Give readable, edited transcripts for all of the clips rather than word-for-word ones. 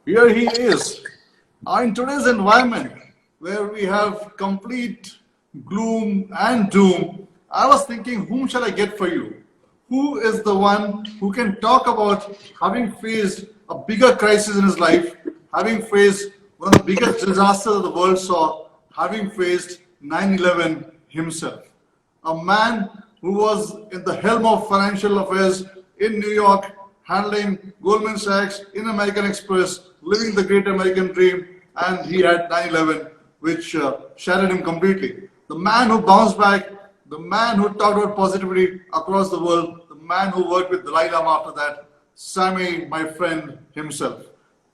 Here he is. In today's environment, where we have complete gloom and doom, I was thinking, whom shall I get for you? Who is the one who can talk about having faced a bigger crisis in his life, having faced one of the biggest disasters the world saw, having faced 9/11 himself? A man who was in the helm of financial affairs in New York, handling Goldman Sachs in American Express, living the great American dream, and he had 9/11, which shattered him completely. The man who bounced back, the man who talked about positivity across the world, the man who worked with Dalai Lama after that, Sami, my friend himself.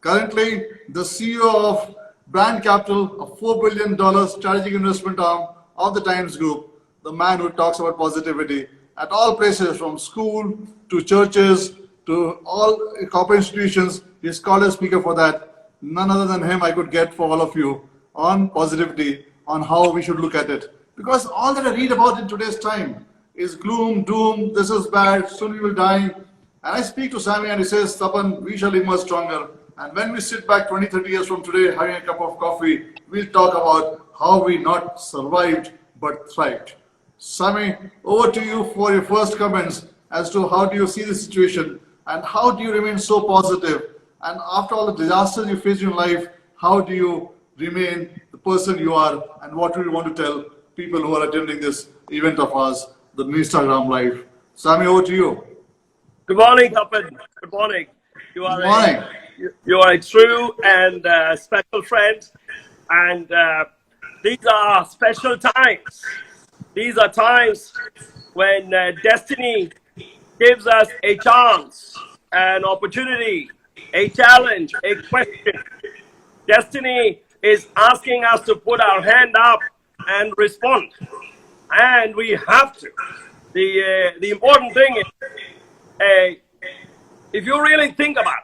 Currently, the CEO of Brand Capital, a $4 billion strategic investment arm of the Times Group, the man who talks about positivity at all places, from school to churches to all corporate institutions. He's called a speaker for that. None other than him I could get for all of you on positivity, on how we should look at it. Because all that I read about in today's time is gloom, doom, this is bad, soon we will die. And I speak to Sami and he says, Tapan, we shall emerge stronger. And when we sit back 20, 30 years from today having a cup of coffee, we'll talk about how we not survived but thrived. Sami, over to you for your first comments as to how do you see the situation and how do you remain so positive? And after all the disasters you faced in life, how do you remain the person you are? And what do you want to tell people who are attending this event of ours, the Instagram Live? Sami, over to you. Good morning, Tapan. Good morning. You are Good morning. You are a true and special friend, and these are special times. These are times when destiny gives us a chance, an opportunity, a challenge, a question. Destiny is asking us to put our hand up and respond, and we have to. The important thing is, if you really think about it,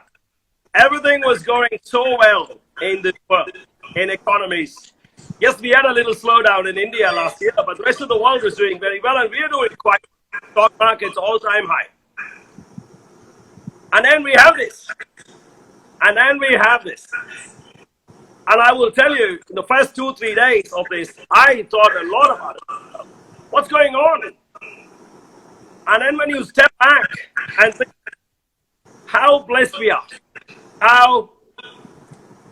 everything was going so well in this world, in economies. Yes, we had a little slowdown in India last year, but the rest of the world was doing very well, and we are doing quite well. Stock markets all-time high. And then we have this. And then we have this. And I will tell you, in the first 2-3 days of this, I thought a lot about it. What's going on? And then when you step back and think how blessed we are,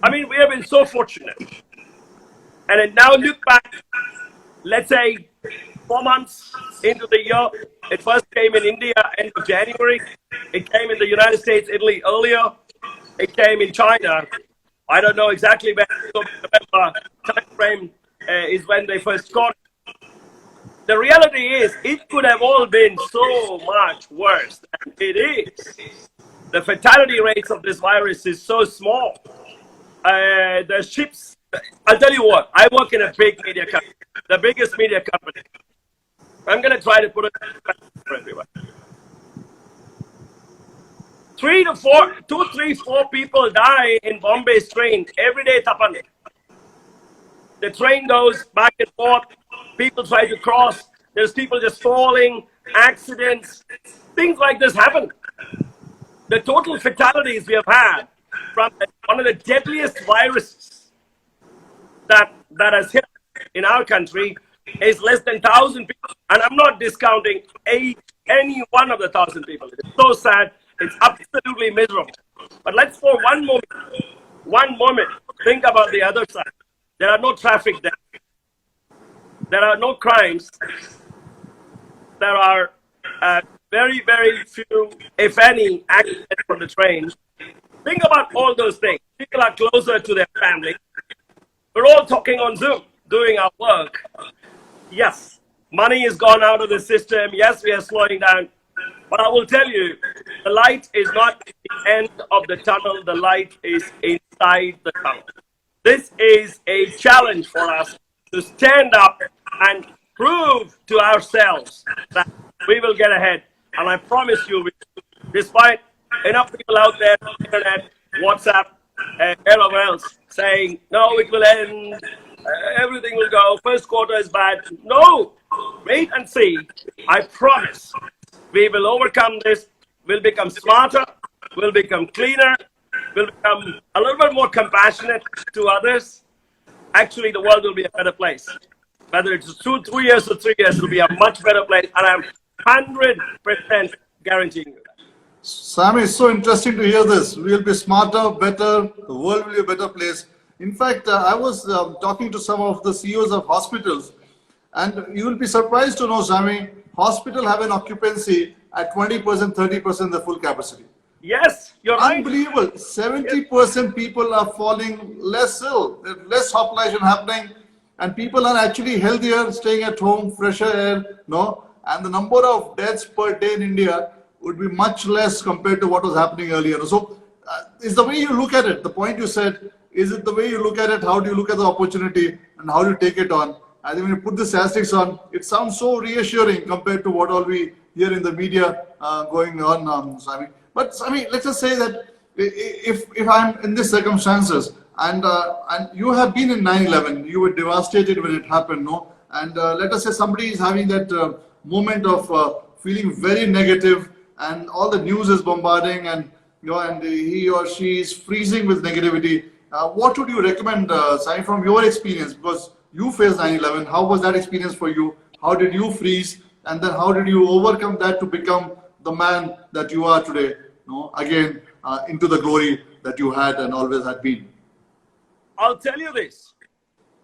we have been so fortunate. And then now look back, let's say 4 months into the year. It first came in India end of January. It came in the United States, Italy earlier. It came in China. I don't know exactly when, so November time frame is when they first got it. The reality is, it could have all been so much worse than it is. The fatality rates of this virus is so small. The ships, I'll tell you what, I work in a big media company, the biggest media company. I'm going to try to put it for everyone. 2, 3, 4 people die in Bombay's train every day, Tapan. The train goes back and forth. People try to cross. There's people just falling, accidents. Things like this happen. The total fatalities we have had from one of the deadliest viruses that has hit in our country is less than 1,000 people. And I'm not discounting any one of the 1,000 people. It's so sad. It's absolutely miserable. But let's for one moment, think about the other side. There are no traffic deaths. There are no crimes. There are very, very few, if any, accidents on the train. Think about all those things. People are closer to their family. We're all talking on Zoom, doing our work. Yes, money is gone out of the system. Yes, we are slowing down. But I will tell you, the light is not at the end of the tunnel. The light is inside the tunnel. This is a challenge for us to stand up and prove to ourselves that we will get ahead. And I promise you, despite enough people out there on the internet, WhatsApp, everywhere else saying, no, it will end, everything will go, first quarter is bad. No, wait and see. I promise we will overcome this. We'll become smarter. We'll become cleaner. will become a little bit more compassionate to others, actually the world will be a better place. Whether it's 2 years or 3 years, it'll be a much better place. And I'm 100% guaranteeing you that. Sammy, it's so interesting to hear this. We'll be smarter, better, the world will be a better place. In fact, I was talking to some of the CEOs of hospitals, and you will be surprised to know, Sammy, hospital have an occupancy at 20%, 30% the full capacity. Yes, you're right. Unbelievable. 70% people are falling less ill. There's less hospitalization happening, and people are actually healthier, staying at home, fresher air, no? And the number of deaths per day in India would be much less compared to what was happening earlier. So, is the way you look at it, the point you said, is it the way you look at it? How do you look at the opportunity and how do you take it on? I think when you put the asterisks on, it sounds so reassuring compared to what all we hear in the media going on, Sammy. But Sammy, let's just say that if I'm in these circumstances and you have been in 9/11, you were devastated when it happened, no? And let us say somebody is having that moment of feeling very negative, and all the news is bombarding, and and he or she is freezing with negativity. What would you recommend, Sai, from your experience? Because you faced 9/11. How was that experience for you? How did you freeze? And then how did you overcome that to become the man that you are today? Again, into the glory that you had and always had been. I'll tell you this.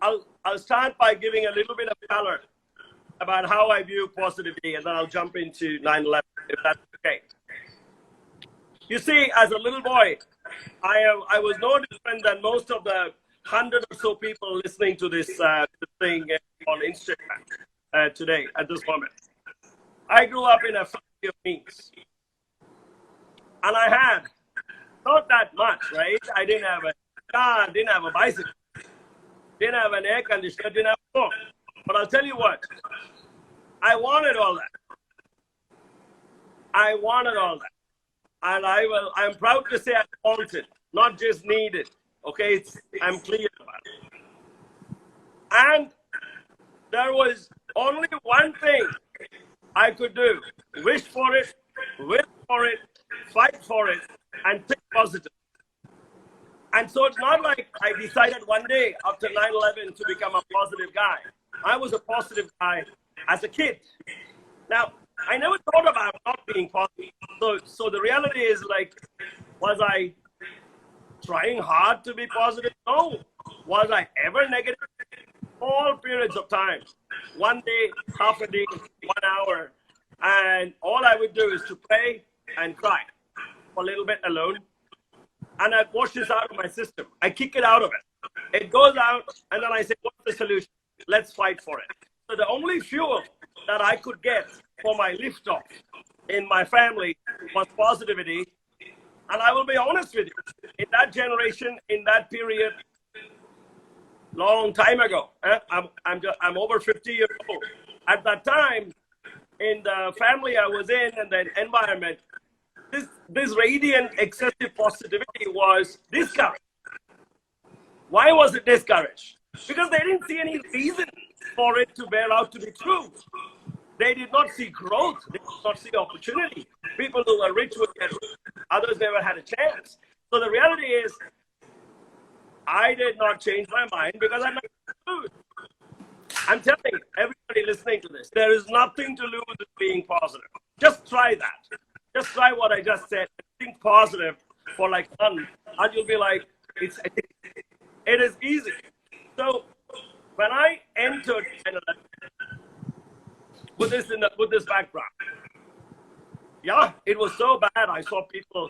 I'll start by giving a little bit of color about how I view positivity, and then I'll jump into 9/11, if that's okay. You see, as a little boy, I was no different than most of the 100 or so people listening to this thing on Instagram today, at this moment. I grew up in a family of means. And I had not that much, right? I didn't have a car, didn't have a bicycle, didn't have an air conditioner, didn't have a phone. But I'll tell you what, I wanted all that. I wanted all that. And I'm proud to say I wanted, not just needed. Okay, I'm clear about it. And there was only one thing I could do: wish for it, will for it, fight for it, and think positive. And so it's not like I decided one day after 9/11 to become a positive guy. I was a positive guy as a kid. Now, I never thought about not being positive. So the reality is, like, was I trying hard to be positive? No. Was I ever negative? All periods of time. One day, half a day, 1 hour. And all I would do is to pray and cry for a little bit alone. And I'd wash this out of my system. I kick it out of it. It goes out, and then I say, what's the solution? Let's fight for it. So the only fuel that I could get for my lift-off in my family was positivity. And I will be honest with you, in that generation, in that period, long time ago, I'm over 50 years old. At that time, in the family I was in and the environment, this radiant, excessive positivity was discouraged. Why was it discouraged? Because they didn't see any reason for it to bear out to be true. They did not see growth. They did not see opportunity. People who were rich would get rich. Others never had a chance. So the reality is, I did not change my mind because I'm not lose. I'm telling everybody listening to this, there is nothing to lose with being positive. Just try that. Just try what I just said. Think positive for like fun, and you'll be like, it is easy. So when I entered 9/11 with this background, yeah, it was so bad. I saw people,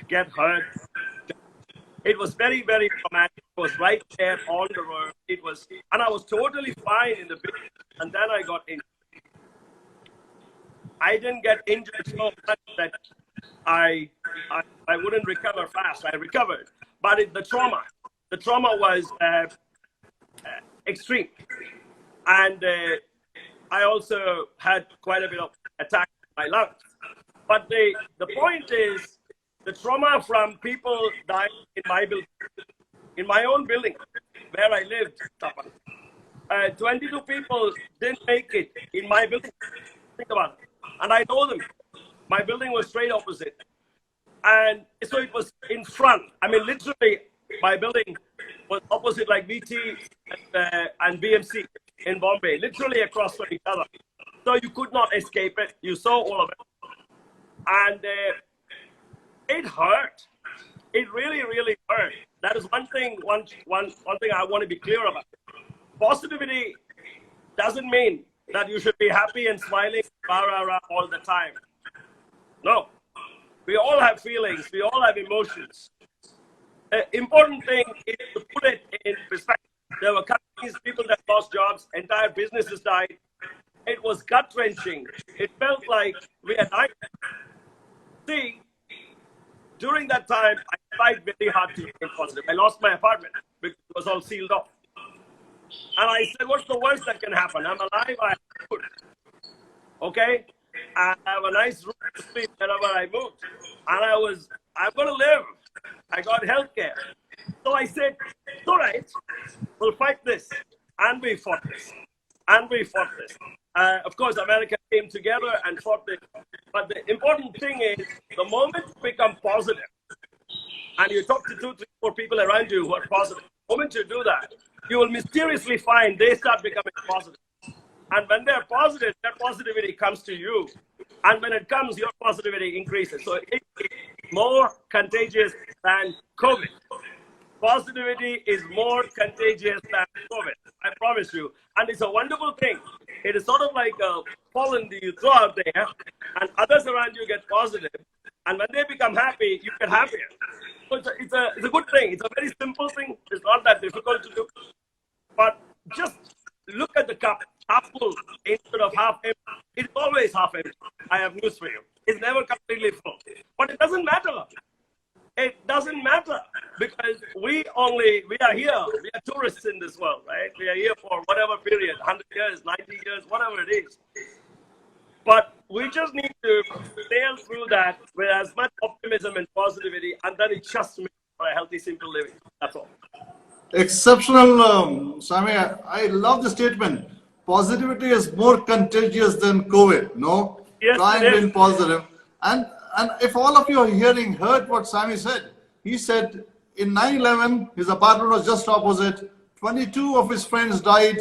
get hurt. It was very, very traumatic. It was right there on the road. And I was totally fine in the beginning, and then I got injured. I didn't get injured so much that I wouldn't recover fast. I recovered, but the trauma was extreme, and I also had quite a bit of attack in my lungs. But the point is, the trauma from people dying in my building, in my own building, where I lived, Tapan. 22 people didn't make it in my building. Think about it. And I know them. My building was straight opposite. And so it was in front. I mean, literally, my building was opposite like VT and BMC in Bombay, literally across from each other. So you could not escape it. You saw all of it. And it hurt. It really, really hurt. That is one thing I want to be clear about. Positivity doesn't mean that you should be happy and smiling rah, rah, rah, all the time. No. We all have feelings. We all have emotions. Important thing is to put it in perspective. There were companies, people that lost jobs, entire businesses died. It was gut-wrenching. It felt like we had died. See, during that time, I tried very hard to remain positive. I lost my apartment because it was all sealed off. And I said, what's the worst that can happen? I'm alive, I have food. Okay? I have a nice room to sleep wherever I moved. And I'm going to live. I got health care. So I said, all right, we'll fight this. And we fought this. And we fought this. Of course, America came together and fought this. But the important thing is, the moment you become positive, and you talk to 2, 3, 4 people around you who are positive, the moment you do that, you will mysteriously find they start becoming positive. And when they're positive, that positivity comes to you. And when it comes, your positivity increases. So it's more contagious than COVID. Positivity is more contagious than COVID. I promise you. And it's a wonderful thing. It is sort of like a pollen that you throw out there, and others around you get positive. And when they become happy, you get happier. So it's a good thing. It's a very simple thing. It's not that difficult to do. But just look at the cup, half full instead of half empty. It's always half empty. I have news for you. It's never completely full. But it doesn't matter. It doesn't matter, because we are here. We are tourists in this world, right? We are here for whatever period, 100 years, 90 years, whatever it is. But we just need to sail through that with as much optimism and positivity, and then it's just for a healthy, simple living. That's all. Exceptional, Sami. I love the statement. Positivity is more contagious than COVID. No? Yes, Try it and is. be positive. And if all of you are heard what Sami said, he said in 9/11, his apartment was just opposite. 22 of his friends died.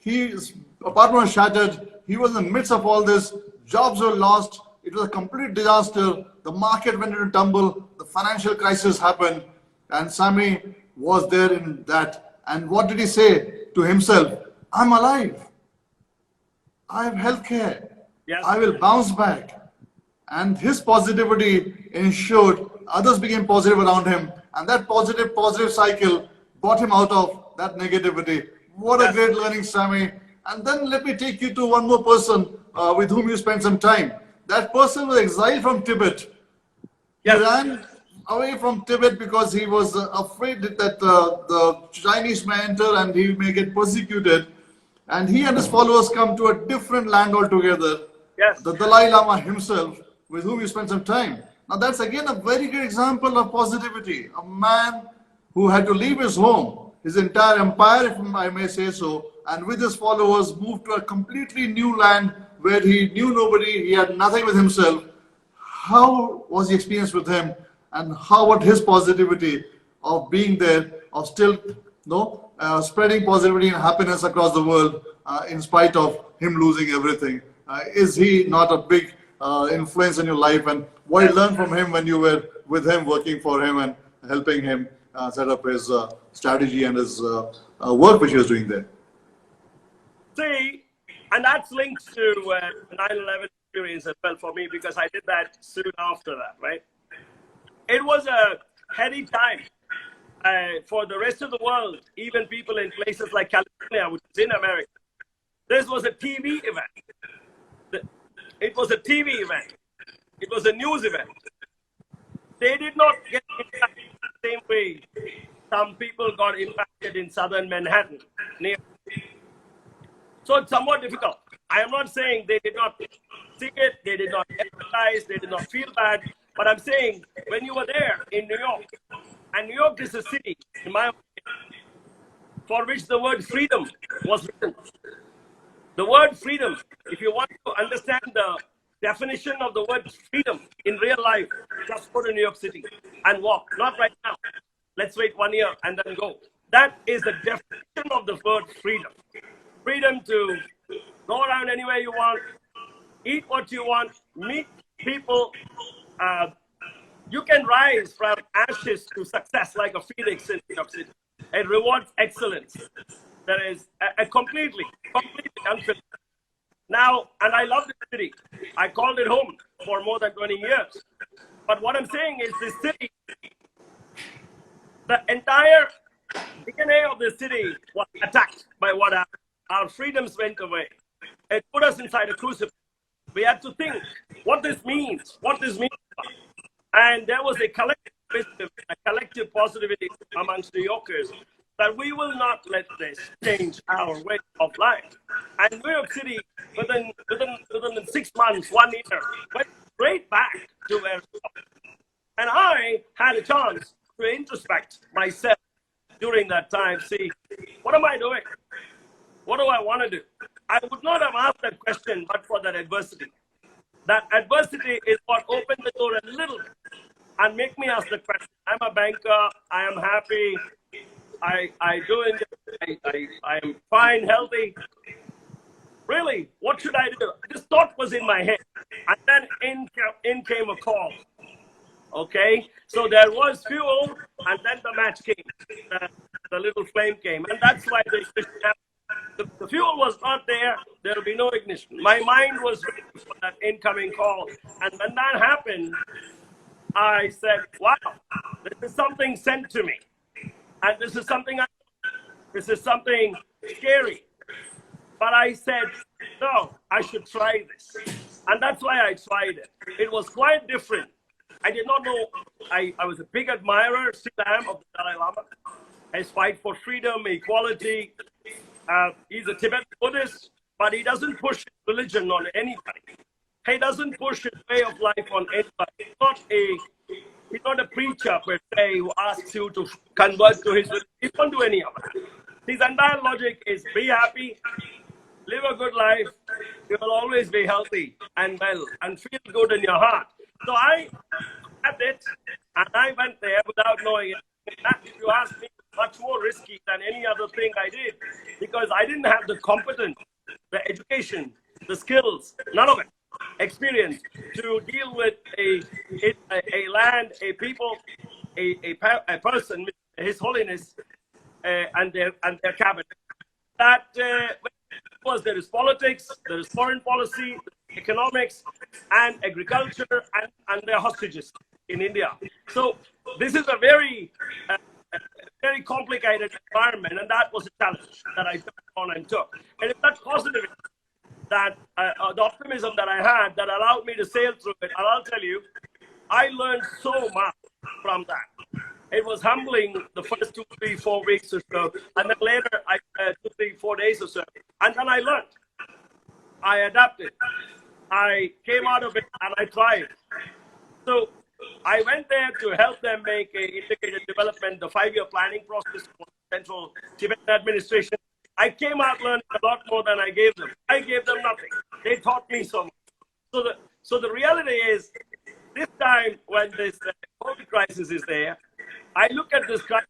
His apartment was shattered. He was in the midst of all this. Jobs were lost. It was a complete disaster. The market went into tumble. The financial crisis happened. And Sami was there in that. And what did he say to himself? I'm alive. I have health care. Yes. I will bounce back. And his positivity ensured others became positive around him. And that positive cycle brought him out of that negativity. What a great learning, Sami. And then let me take you to one more person with whom you spent some time. That person was exiled from Tibet. Yes. He ran away from Tibet because he was afraid that the Chinese may enter and he may get persecuted. And he and his followers come to a different land altogether. Yes. The Dalai Lama himself, with whom you spent some time. Now that's again a very good example of positivity. A man who had to leave his home, his entire empire, if I may say so, and with his followers moved to a completely new land where he knew nobody, he had nothing with himself. How was the experience with him, and how about his positivity of being there, of still spreading positivity and happiness across the world in spite of him losing everything? Is he not a big influence in your life, and what you learned from him when you were with him, working for him and helping him set up his strategy and his work which he was doing there? See, and that's linked to the 9/11 experience as well for me, because I did that soon after that, right? It was a heady time for the rest of the world, even people in places like California, which is in America. This was a TV event. It was a TV event. It was a news event. They did not get impacted the same way some people got impacted in southern Manhattan. So it's somewhat difficult. I am not saying they did not see it, they did not empathize, they did not feel bad, but I'm saying when you were there in New York, and New York is a city, in my opinion, for which the word freedom was written. The word freedom, if you want to understand the definition of the word freedom in real life, just go to New York City and walk. Not right now. Let's wait 1 year and then go. That is the definition of the word freedom. Freedom to go around anywhere you want, eat what you want, meet people. You can rise from ashes to success like a phoenix in New York City. It rewards excellence. There is a completely unfiltered. Now, and I love this city. I called it home for more than 20 years. But what I'm saying is this city, the entire DNA of the city was attacked by what happened. Our freedoms went away. It put us inside a crucible. We had to think what this means, And there was a collective wisdom, a collective positivity amongst New Yorkers that we will not let this change our way of life. And New York City, within 6 months, 1 year, went straight back to where it was. And I had a chance to introspect myself during that time. See, what am I doing? What do I want to do? I would not have asked that question but for that adversity. That adversity is what opened the door a little bit and make me ask the question. I'm a banker. I am happy. I am fine, healthy. Really, what should I do? This thought was in my head. And then in came a call. Okay, so there was fuel, and then the match came. The little flame came. And that's why the ignition happened. The fuel was not there. There will be no ignition. My mind was ready for that incoming call. And when that happened, I said, wow, this is something sent to me. And this is something scary. But I said, no, I should try this. And that's why I tried it. It was quite different. I did not know, I was a big admirer, still am, of the Dalai Lama. His fight for freedom, equality. He's a Tibetan Buddhist, but he doesn't push his religion on anybody. He doesn't push his way of life on anybody. He's not a preacher per se who asks you to convert to his religion. He won't do any of that. His entire logic is be happy, live a good life, you will always be healthy and well and feel good in your heart. So I had it and I went there without knowing it. That, if you ask me, much more risky than any other thing I did because I didn't have the competence, the education, the skills, none of it. Experience to deal with a land, a people, a person, His Holiness, and their cabinet. That was there is politics, there is foreign policy, economics, and agriculture, and their hostages in India. So this is a very complicated environment, and that was a challenge that I took on and took. And it's that positivity, that the optimism that I had that allowed me to sail through it. And I'll tell you, I learned so much from that. It was humbling the first 2, 3, 4 weeks or so. And then later, 2, 3, 4 days or so. And then I learned. I adapted. I came out of it and I tried. So I went there to help them make a integrated development, the 5-year planning process for Central Tibetan administration. I came out learning a lot more than I gave them. I gave them nothing. They taught me so much. So the reality is, this time when this COVID crisis is there, I look at this crisis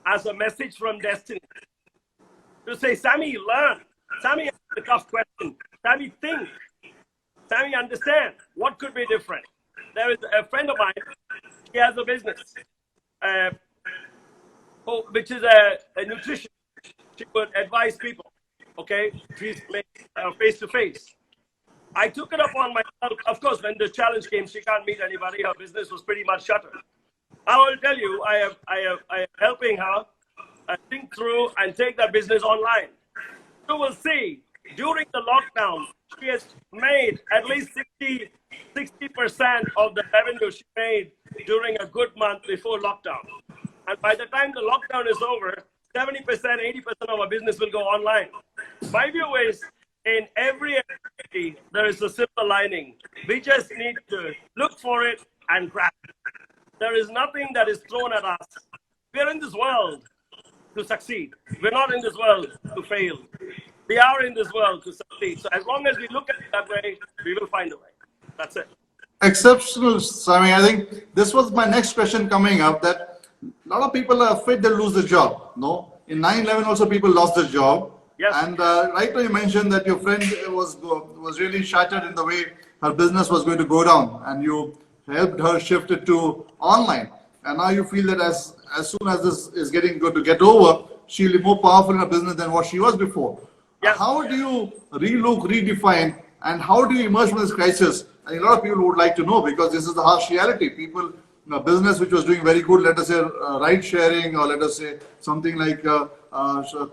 as a message from destiny. To say, Sammy, learn. Sammy, ask a tough question. Sammy, think. Sammy, understand. What could be different? There is a friend of mine. He has a business, which is a nutrition. She would advise people, okay? She's face to face. I took it upon myself. Of course, when the challenge came, she can't meet anybody. Her business was pretty much shuttered. I will tell you, I am helping her think through and take that business online. You will see, during the lockdown, she has made at least 60% of the revenue she made during a good month before lockdown. And by the time the lockdown is over, 70%, 80% of our business will go online. My view is, in every activity, there is a silver lining. We just need to look for it and grab it. There is nothing that is thrown at us. We are in this world to succeed. We're not in this world to fail. We are in this world to succeed. So as long as we look at it that way, we will find a way. That's it. Exceptional, Swami. I think this was my next question coming up, that a lot of people are afraid they'll lose the job. No? In 9/11 also people lost their job. Yes. And right now you mentioned that your friend was really shattered in the way her business was going to go down, and you helped her shift it to online. And now you feel that as soon as this is getting good to get over, she'll be more powerful in her business than what she was before. Yeah. How do you relook, redefine, and how do you emerge from this crisis? And a lot of people would like to know, because this is the harsh reality. People, business which was doing very good, let us say ride sharing, or let us say something like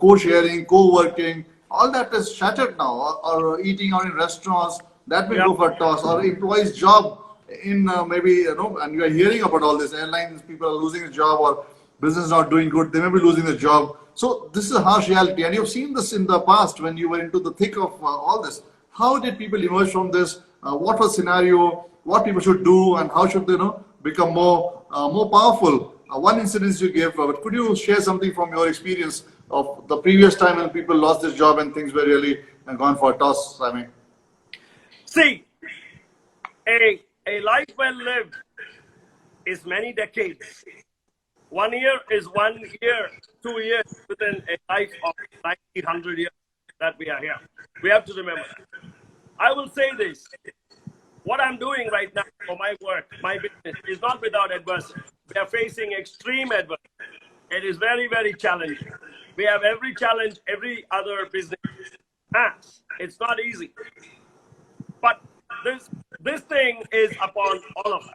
co-sharing, co-working, all that is shattered now. Or eating out in restaurants, that may go for a toss. Or employees' job in maybe, and you are hearing about all this. Airlines, people are losing a job, or business not doing good, they may be losing a job. So this is a harsh reality, and you've seen this in the past when you were into the thick of all this. How did people emerge from this? What was the scenario? What people should do, and how should they become more powerful? One incident you gave, but could you share something from your experience of the previous time when people lost their job and things were really gone for a toss? I mean, see, a life well lived is many decades. 1 year is 1 year, 2 years within a life of 100 years that we are here. We have to remember that. I will say this. What I'm doing right now for my work, my business, is not without adversity. We are facing extreme adversity. It is very, very challenging. We have every challenge every other business has. It's not easy. But this thing is upon all of us.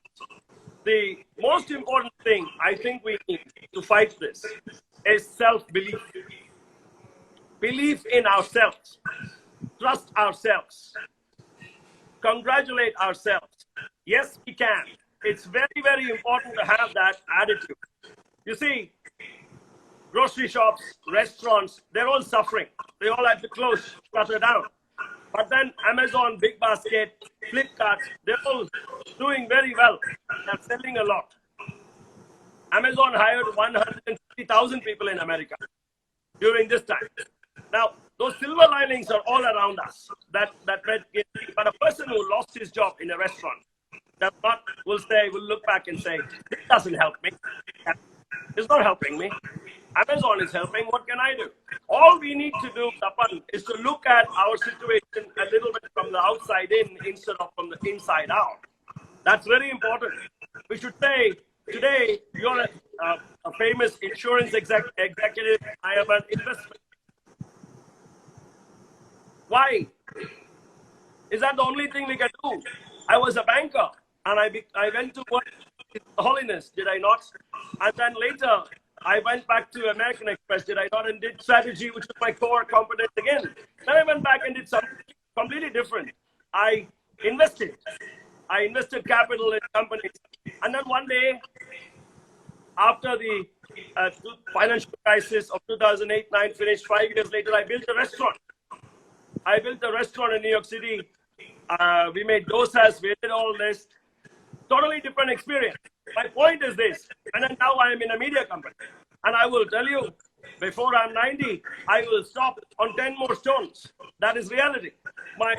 The most important thing I think we need to fight this is self-belief. Belief in ourselves. Trust ourselves. Congratulate ourselves. Yes, we can. It's very, very important to have that attitude. You see, grocery shops, restaurants, they're all suffering. They all had to close, shutter down. But then Amazon, Big Basket, Flipkart, they're all doing very well. They're selling a lot. Amazon hired 150,000 people in America during this time. Now, those silver linings are all around us. But a person who lost his job in a restaurant will look back and say, "This doesn't help me. It's not helping me. Amazon is helping. What can I do?" All we need to do, Tapan, is to look at our situation a little bit from the outside in instead of from the inside out. That's very important. We should say, today, you're a famous insurance executive. I am an investment. Why? Is that the only thing we can do? I was a banker, and I went to work with Holiness, did I not? And then later, I went back to American Express, did I not? And did strategy, which is my core competence again. Then I went back and did something completely different. I invested. I invested capital in companies. And then one day, after the financial crisis of 2008-9 finished, 5 years later, I built a restaurant. I built a restaurant in New York City. We made dosas, we did all this. Totally different experience. My point is this, and then now I am in a media company. And I will tell you, before I'm 90, I will stop on 10 more stones. That is reality. My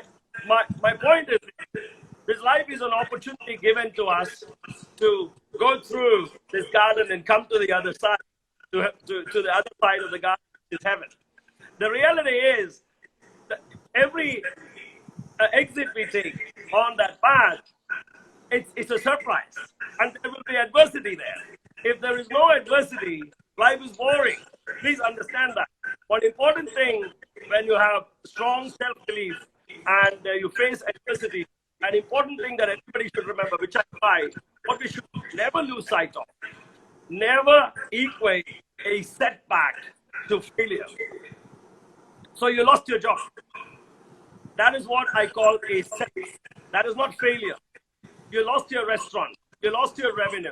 point is, this life is an opportunity given to us to go through this garden and come to the other side, to the other side of the garden, is heaven. The reality is, every exit we take on that path, it's a surprise, and there will be adversity there. If there is no adversity, life is boring. Please understand that. One important thing when you have strong self-belief and you face adversity, an important thing that everybody should remember, which I try, what we should never lose sight of, never equate a setback to failure. So you lost your job. That is what I call a setback. That is not failure. You lost your restaurant. You lost your revenue.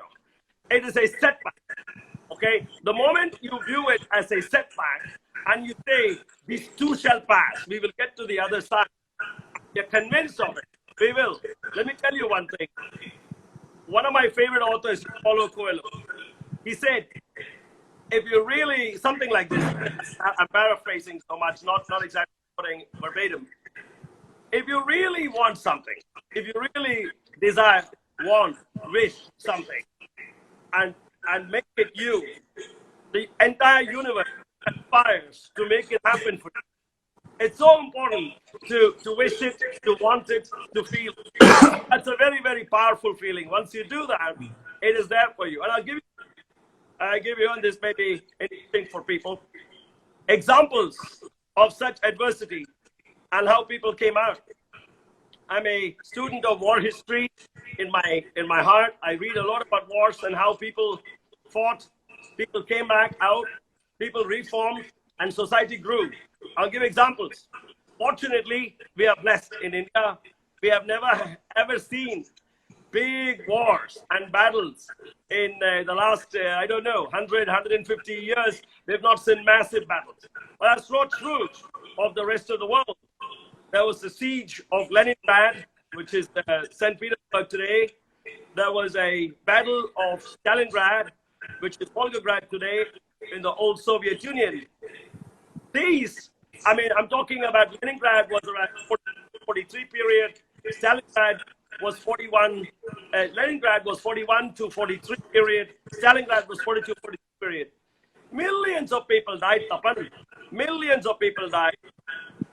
It is a setback. Okay? The moment you view it as a setback and you say, "These too shall pass, we will get to the other side," you're convinced of it. We will. Let me tell you one thing. One of my favorite authors, Paulo Coelho, he said, if you really, something like this, I'm paraphrasing so much, not exactly quoting verbatim. If you really want something, if you really desire, want, wish something, and make it you, the entire universe aspires to make it happen for you. It's so important to wish it, to want it, to feel it. That's a very, very powerful feeling. Once you do that, it is there for you. And I'll give you on this maybe anything for people. Examples of such adversity and how people came out. I'm a student of war history in my heart. I read a lot about wars and how people fought, people came back out, people reformed, and society grew. I'll give examples. Fortunately, we are blessed in India. We have never ever seen big wars and battles in the last, I don't know, 100, 150 years. We've not seen massive battles. But that's not true of the rest of the world. There was the siege of Leningrad, which is St. Petersburg today. There was a battle of Stalingrad, which is Volgograd today in the old Soviet Union. These, I mean, I'm talking about Leningrad was around 43 period. Stalingrad was 41. Leningrad was 41 to 43 period. Stalingrad was 42, 43 period. Millions of people died, Tapan. Millions of people died.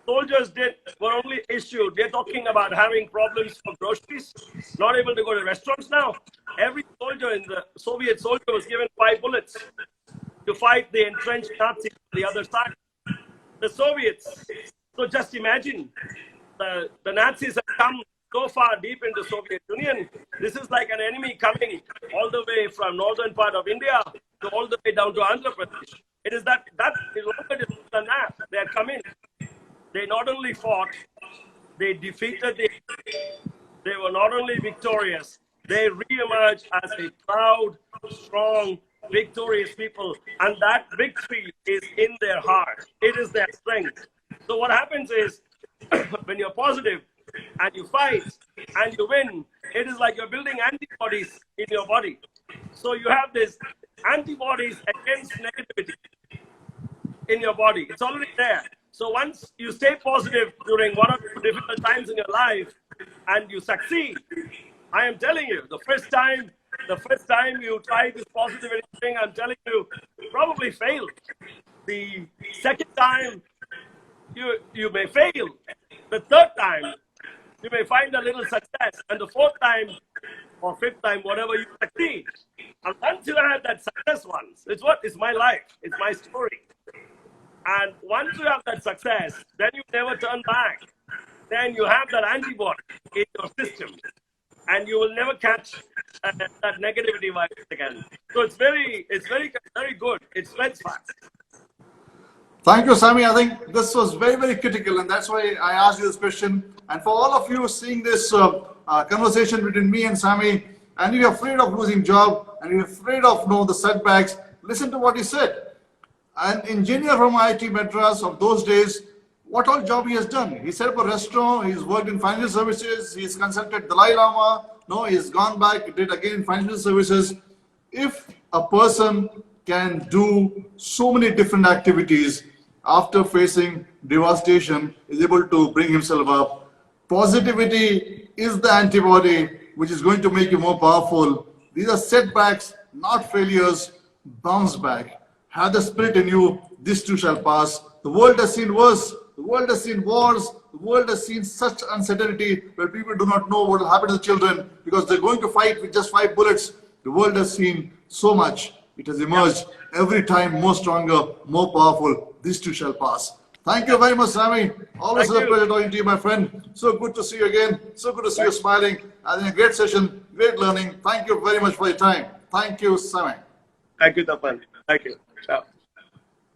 Soldiers were only issued. They're talking about having problems for groceries, not able to go to restaurants now. Every soldier in the Soviet soldier was given 5 bullets to fight the entrenched Nazis on the other side. The Soviets, so just imagine, the Nazis have come so far deep into Soviet Union. This is like an enemy coming all the way from northern part of India to all the way down to Andhra Pradesh. It is that is longer than that. They are coming. They not only fought, they defeated they were not only victorious, they re-emerged as a proud, strong, victorious people. And that victory is in their heart. It is their strength. So what happens is, when you're positive and you fight and you win, it is like you're building antibodies in your body. So you have this antibodies against negativity in your body. It's already there. So once you stay positive during one or two difficult times in your life and you succeed, I am telling you, the first time you try this positivity thing, I'm telling you, you probably failed. The second time, you may fail. The third time, you may find a little success. And the fourth time or fifth time, whatever, you succeed. And once you have that success once, it's my life, it's my story. And once you have that success, then you never turn back. Then you have that antibody in your system. And you will never catch that negativity virus again. So it's very good. It spreads fast. Thank you, Sammy. I think this was very, very critical, and that's why I asked you this question. And for all of you seeing this conversation between me and Sammy, and you're afraid of losing job, and you're afraid of the setbacks, listen to what he said. An engineer from IIT Madras of those days, what all job he has done. He set up a restaurant, he's worked in financial services, he's consulted Dalai Lama, he's gone back, did again financial services. If a person can do so many different activities after facing devastation, is able to bring himself up. Positivity is the antibody which is going to make you more powerful. These are setbacks, not failures. Bounce back. Have the spirit in you. This too shall pass. The world has seen worse. The world has seen wars. The world has seen such uncertainty where people do not know what will happen to the children because they're going to fight with just 5 bullets. The world has seen so much. It has emerged every time more stronger, more powerful. This too shall pass. Thank you very much, Sammy. Always a pleasure talking to you, my friend. So good to see you again. So good to see you smiling. I think a great session, great learning. Thank you very much for your time. Thank you, Sammy. Thank you, Tapan. Thank you. Ciao.